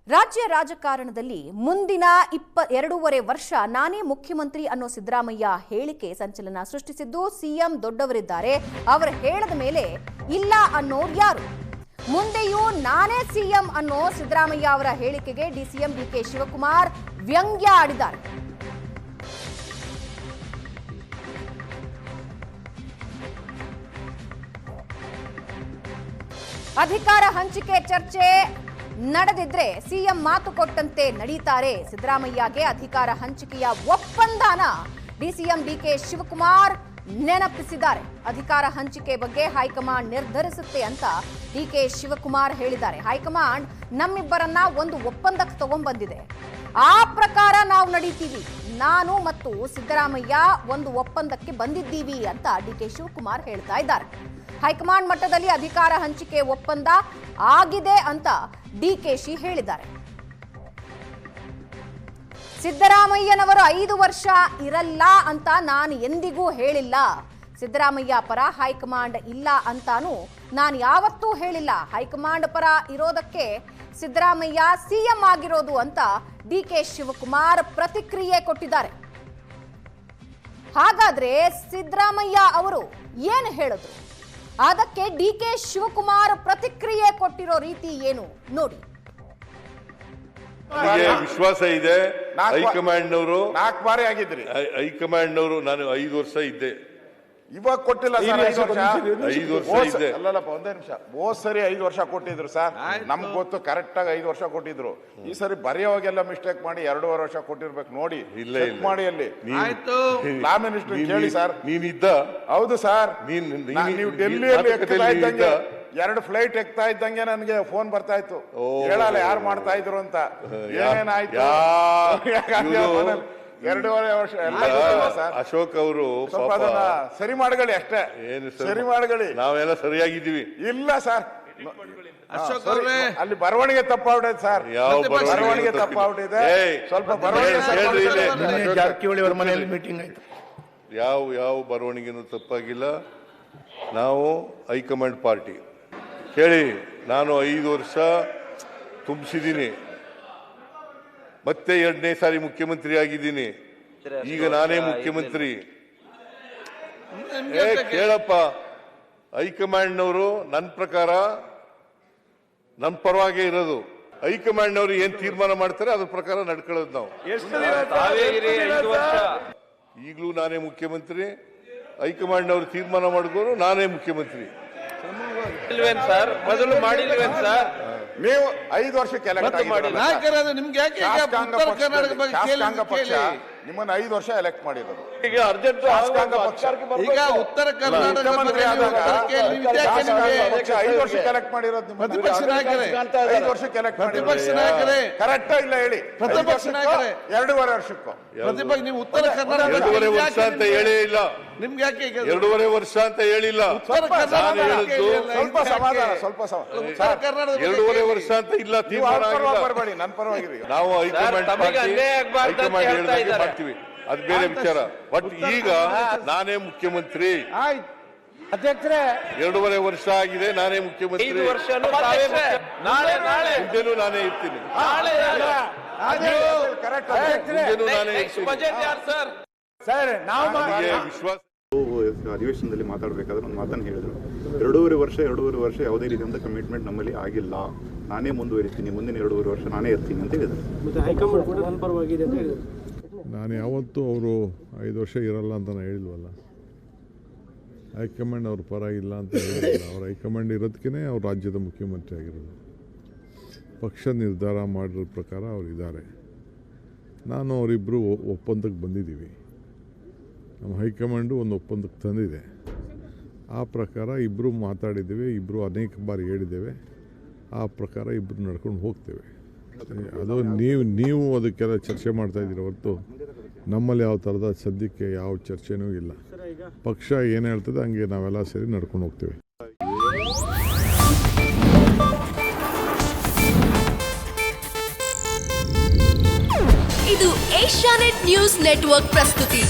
ರಾಜ್ಯ ರಾಜಕಾರಣದಲ್ಲಿ ಮುಂದಿನ 2.5 ವರ್ಷ ನಾನೇ ಮುಖ್ಯಮಂತ್ರಿ ಅನ್ನೋ ಸಿದ್ದರಾಮಯ್ಯ ಹೇಳಿಕೆ ಸಂಚಲನ ಸೃಷ್ಟಿಸಿದ್ದು ಸಿಎಂ ದೊಡ್ಡವರಿದ್ದಾರೆ ಅವರ ಹೇಳದ ಮೇಲೆ ಇಲ್ಲ ಅನ್ನೋರು ಯಾರು? ಮುಂದೆಯೂ ನಾನೇ ಸಿಎಂ ಅನ್ನೋ ಸಿದ್ದರಾಮಯ್ಯ ಅವರ ಹೇಳಿಕೆಗೆ ಡಿಸಿಎಂ ಡಿಕೆ ಶಿವಕುಮಾರ್ ವ್ಯಂಗ್ಯ ಆಡಿದ್ದಾರೆ. ಅಧಿಕಾರ ಹಂಚಿಕೆ ಚರ್ಚೆ ನಡೆದಿದ್ರೆ ಸಿಎಂ ಮಾತು ಕೊಟ್ಟಂತೆ ನಡೀತಾರೆ. ಸಿದ್ದರಾಮಯ್ಯಗೆ ಅಧಿಕಾರ ಹಂಚಿಕೆಯ ಒಪ್ಪಂದನ ಡಿಸಿಎಂ ಡಿಕೆ ಶಿವಕುಮಾರ್ ನೆನಪಿಸಿದ್ದಾರೆ. ಅಧಿಕಾರ ಹಂಚಿಕೆ ಬಗ್ಗೆ ಹೈಕಮಾಂಡ್ ನಿರ್ಧರಿಸುತ್ತೆ ಅಂತ ಡಿಕೆ ಶಿವಕುಮಾರ್ ಹೇಳಿದ್ದಾರೆ. ಹೈಕಮಾಂಡ್ ನಮ್ಮಿಬ್ಬರನ್ನ ಒಂದು ಒಪ್ಪಂದಕ್ಕೆ ತಗೊಂಡ್ಬಂದಿದೆ, ಆ ಪ್ರಕಾರ ನಾವು ನಡೀತೀವಿ. ನಾನು ಮತ್ತು ಸಿದ್ದರಾಮಯ್ಯ ಒಂದು ಒಪ್ಪಂದಕ್ಕೆ ಬಂದಿದ್ದೀವಿ ಅಂತ ಡಿಕೆ ಶಿವಕುಮಾರ್ ಹೇಳ್ತಾ ಇದ್ದಾರೆ. ಹೈಕಮಾಂಡ್ ಮಟ್ಟದಲ್ಲಿ ಅಧಿಕಾರ ಹಂಚಿಕೆ ಒಪ್ಪಂದ ಆಗಿದೆ ಅಂತ ಡಿಕೆಶಿ ಹೇಳಿದ್ದಾರೆ. ಸಿದ್ದರಾಮಯ್ಯನವರು 5 ವರ್ಷ ಇರಲ್ಲ ಅಂತ ನಾನು ಎಂದಿಗೂ ಹೇಳಿಲ್ಲ. ಸಿದ್ದರಾಮಯ್ಯ ಪರ ಹೈಕಮಾಂಡ್ ಇಲ್ಲ ಅಂತಾನೂ ನಾನು ಯಾವತ್ತೂ ಹೇಳಿಲ್ಲ. ಹೈಕಮಾಂಡ್ ಪರ ಇರೋದಕ್ಕೆ ಸಿದ್ದರಾಮಯ್ಯ ಸಿಎಂ ಆಗಿರೋದು ಅಂತ ಡಿಕೆ ಶಿವಕುಮಾರ್ ಪ್ರತಿಕ್ರಿಯೆ ಕೊಟ್ಟಿದ್ದಾರೆ. ಹಾಗಾದ್ರೆ ಸಿದ್ದರಾಮಯ್ಯ ಅವರು ಏನು ಹೇಳಿದ್ರು? ಅದಕ್ಕೆ ಡಿಕೆ ಶಿವಕುಮಾರ್ ಪ್ರತಿಕ್ರಿಯೆ ಕೊಟ್ಟಿರೋ ರೀತಿ ಏನು ನೋಡಿ. ವಿಶ್ವಾಸ ಇದೆ ಹೈಕಮಾಂಡ್ನವರು. 4 ಬಾರಿ ಆಗಿದ್ರಿ ಹೈಕಮಾಂಡ್ನವರು. ನಾನು 5 ವರ್ಷ ಇದ್ದೆ, ಇವಾಗ ಕೊಟ್ಟಿಲ್ಲ ಸರ್. 5 ವರ್ಷ ಇದ್ದೆ. ಅಲ್ಲಲ್ಲಪ್ಪ, ಒಂದೇ ನಿಮಿಷ. ಹೋದ್ ಸರಿ 5 ವರ್ಷ ಕೊಟ್ಟಿದ್ರು ಸರ್, ನಮ್ಗೆ ಗೊತ್ತು ಕರೆಕ್ಟ್ ಆಗಿ 5 ವರ್ಷ ಕೊಟ್ಟಿದ್ರು. ಈ ಸರಿ ಬರೆಯೋವಾಗೆಲ್ಲ ಮಿಸ್ಟೇಕ್ ಮಾಡಿ 2.5 ವರ್ಷ ಕೊಟ್ಟಿರ್ಬೇಕು. ನೋಡಿ, ಚೆಕ್ ಮಾಡಿ ಅಲ್ಲಿ ಲಾ ಮಿನಿಸ್ಟರ್ ಕೇಳಿ ಸರ್. ನೀನಿದ್ದ? ಹೌದು ಸರ್. ನೀವು ಡೆಲ್ಲಿಯಲ್ಲಿ ಎಕ್ತಾ ಇದ್ದಂಗೆ 2 ಫ್ಲೈಟ್ ಎಕ್ತಾ ಇದ್ದಂಗೆ ನನಗೆ ಫೋನ್ ಬರ್ತಾ ಇತ್ತು, ಹೇಳಲ್ಲ ಯಾರು ಮಾಡ್ತಾ ಇದ್ರು ಅಂತ. ಏನೇನಾಯ್ತು? 2.5 ವರ್ಷ ಅಶೋಕ್ ಅವರು ಸರಿ ಮಾಡಗಳಿ ಅಷ್ಟೇ. ಸರಿ ಮಾಡಗಳಿ, ನಾವೆಲ್ಲ ಸರಿಯಾಗಿದ್ದೀವಿ. ಇಲ್ಲ ಸರ್, ಅಲ್ಲಿ ಬರವಣಿಗೆ ತಪ್ಪಾಗ್ಬಿಟ್ಟಿದೆ ಸರ್. ಬರವಣಿಗೆ ತಪ್ಪಾಗ್ಬಿಟ್ಟಿದೆ. ಸ್ವಲ್ಪ ಬರವಣಿಗೆ ಜಾರಕಿಹೊಳಿ ಅವರ ಮನೆಯಲ್ಲಿ ಮೀಟಿಂಗ್ ಆಯ್ತು. ಯಾವ ಬರವಣಿಗೆನೂ ತಪ್ಪಾಗಿಲ್ಲ. ನಾವು ಹೈಕಮಾಂಡ್ ಪಾರ್ಟಿ ಹೇಳಿ ನಾನು 5 ವರ್ಷ ತುಂಬಿಸಿದ್ದೀನಿ, ಮತ್ತೆ 2ನೇ ಸಾರಿ ಮುಖ್ಯಮಂತ್ರಿ ಆಗಿದ್ದೀನಿ. ಈಗ ನಾನೇ ಮುಖ್ಯಮಂತ್ರಿ. ಕೇಳಪ್ಪ, ಹೈಕಮಾಂಡ್ನವರು ನನ್ನ ಪ್ರಕಾರ ನನ್ನ ಪರವಾಗೇ ಇರೋದು. ಹೈಕಮಾಂಡ್ನವರು ಏನ್ ತೀರ್ಮಾನ ಮಾಡ್ತಾರೆ ಅದ್ರ ಪ್ರಕಾರ ನಡ್ಕೊಳ್ಳೋದು ನಾವು. ಈಗಲೂ ನಾನೇ ಮುಖ್ಯಮಂತ್ರಿ, ಹೈಕಮಾಂಡ್ನವರು ತೀರ್ಮಾನ ಮಾಡಿದ್ರು ನಾನೇ ಮುಖ್ಯಮಂತ್ರಿ. ಮೊದಲು ಮಾಡಿಲ್ವೇನ್ ಸರ್? ನೀವು 5 ವರ್ಷಕ್ಕೆ ಎಲೆಕ್ಟ್ ನಿಮ್ಮನ್ನ 5 ವರ್ಷ ಎಲೆಕ್ಟ್ ಮಾಡಿರೋದು. ಈಗ ಅರ್ಜೆಂಟ್ ಈಗ ಉತ್ತರ ಕರ್ನಾಟಕ 5 ವರ್ಷಕ್ಕೆ ಎಲೆಕ್ಟ್ ಮಾಡಿರೋದು. ಪ್ರತಿಪಕ್ಷ ನಾಯಕರೇ, 5 ವರ್ಷಕ್ಕೆ ಎಲೆಕ್ಟ್ ಪ್ರತಿಪಕ್ಷ ನಾಯಕರೇ ಕರೆಕ್ಟ್ ಇಲ್ಲ ಹೇಳಿ. ಪ್ರತಿಪಕ್ಷ ನಾಯಕರೇ 2.5 ವರ್ಷಕ್ಕೂ ಪ್ರತಿಪಕ್ಷ ನೀವು ಉತ್ತರ ಕರ್ನಾಟಕ 2.5 ವರ್ಷ ಅಂತ ಹೇಳೇ ಇಲ್ಲ. ನಿಮ್ಗೆ ಯಾಕೆ 2.5 ವರ್ಷ ಅಂತ ಹೇಳಿಲ್ಲ. ಸ್ವಲ್ಪ ಸಮಾಧಾನ, ಸ್ವಲ್ಪ ಉತ್ತರ ಕರ್ನಾಟಕ 2.5 ವರ್ಷ ಅಂತ ಇಲ್ಲ. ತೀರ್ಮಾನ ಬರಬೇಡಿ, ನನ್ನ ಪರವಾಗಿರಿ. ನಾವು ಹೈಕಮಾಂಡ್ ಹೇಳಿದಾಗ ಮಾಡ್ತೀವಿ, ಅದು ಬೇರೆ ವಿಚಾರ. ಬಟ್ ಈಗ ನಾನೇ ಮುಖ್ಯಮಂತ್ರಿ. ಅಧ್ಯಕ್ಷರೇ 2.5 ವರ್ಷ ಆಗಿದೆ, ನಾನೇ ಮುಖ್ಯಮಂತ್ರಿ. ಮುಂದೆನೂ ನಾನೇ ಇರ್ತೀನಿ. ಮುಂದೆನೂ ನಾನೇ ಇರ್ತೀನಿ. ವಿಶ್ವಾಸ. ಅಧಿವೇಶನದಲ್ಲಿ ಮಾತಾಡಬೇಕಾದ್ರೆ ಒಂದು ಮಾತನ್ನು ಹೇಳಿದ್ರು, 2.5 ವರ್ಷ ಯಾವುದೇ ರೀತಿಯಿಂದ ಕಮಿಟ್ಮೆಂಟ್ ನಮ್ಮಲ್ಲಿ ಆಗಿಲ್ಲ, ನಾನೇ ಮುಂದುವರಿತೀನಿ, ಮುಂದಿನ 2.5 ವರ್ಷ ನಾನೇ ಇರ್ತೀನಿ ಅಂತ ಹೇಳಿದ್ರು. ನಾನು ಯಾವತ್ತೂ ಅವರು 5 ವರ್ಷ ಇರಲ್ಲ ಅಂತ ನಾನು ಹೇಳಿಲ್ವಲ್ಲ. ಹೈಕಮಾಂಡ್ ಅವ್ರ ಪರ ಇಲ್ಲ ಅಂತ ಹೇಳಿಲ್ಲ. ಅವ್ರ ಹೈಕಮಾಂಡ್ ಇರೋದಕ್ಕೇ ಅವ್ರು ರಾಜ್ಯದ ಮುಖ್ಯಮಂತ್ರಿ ಆಗಿರೋದು. ಪಕ್ಷ ನಿರ್ಧಾರ ಮಾಡಿರೋ ಪ್ರಕಾರ ಅವರಿದ್ದಾರೆ. ನಾನು ಅವರಿಬ್ಬರು ಒಪ್ಪಂದಕ್ಕೆ ಬಂದಿದ್ದೀವಿ. ನಮ್ಮ ಹೈಕಮಾಂಡು ಒಂದು ಒಪ್ಪಂದಕ್ಕೆ ತಂದಿದೆ. ಆ ಪ್ರಕಾರ ಇಬ್ಬರು ಮಾತಾಡಿದ್ದೇವೆ, ಇಬ್ಬರು ಅನೇಕ ಬಾರಿ ಹೇಳಿದ್ದೇವೆ. ಆ ಪ್ರಕಾರ ಇಬ್ಬರು ನಡ್ಕೊಂಡು ಹೋಗ್ತೇವೆ. ಅದು ನೀವು ಅದಕ್ಕೆಲ್ಲ ಚರ್ಚೆ ಮಾಡ್ತಾಯಿದ್ದೀರ ಹೊರತು ನಮ್ಮಲ್ಲಿ ಯಾವ ಥರದ ಸದ್ಯಕ್ಕೆ ಯಾವ ಚರ್ಚೆನೂ ಇಲ್ಲ. ಪಕ್ಷ ಏನು ಹೇಳ್ತದೆ ಹಂಗೆ ನಾವೆಲ್ಲ ಸೇರಿ ನಡ್ಕೊಂಡು ಹೋಗ್ತೇವೆ. ಇದು ಏಷ್ಯಾನೆಟ್ ನ್ಯೂಸ್ ನೆಟ್ವರ್ಕ್ ಪ್ರಸ್ತುತಿ.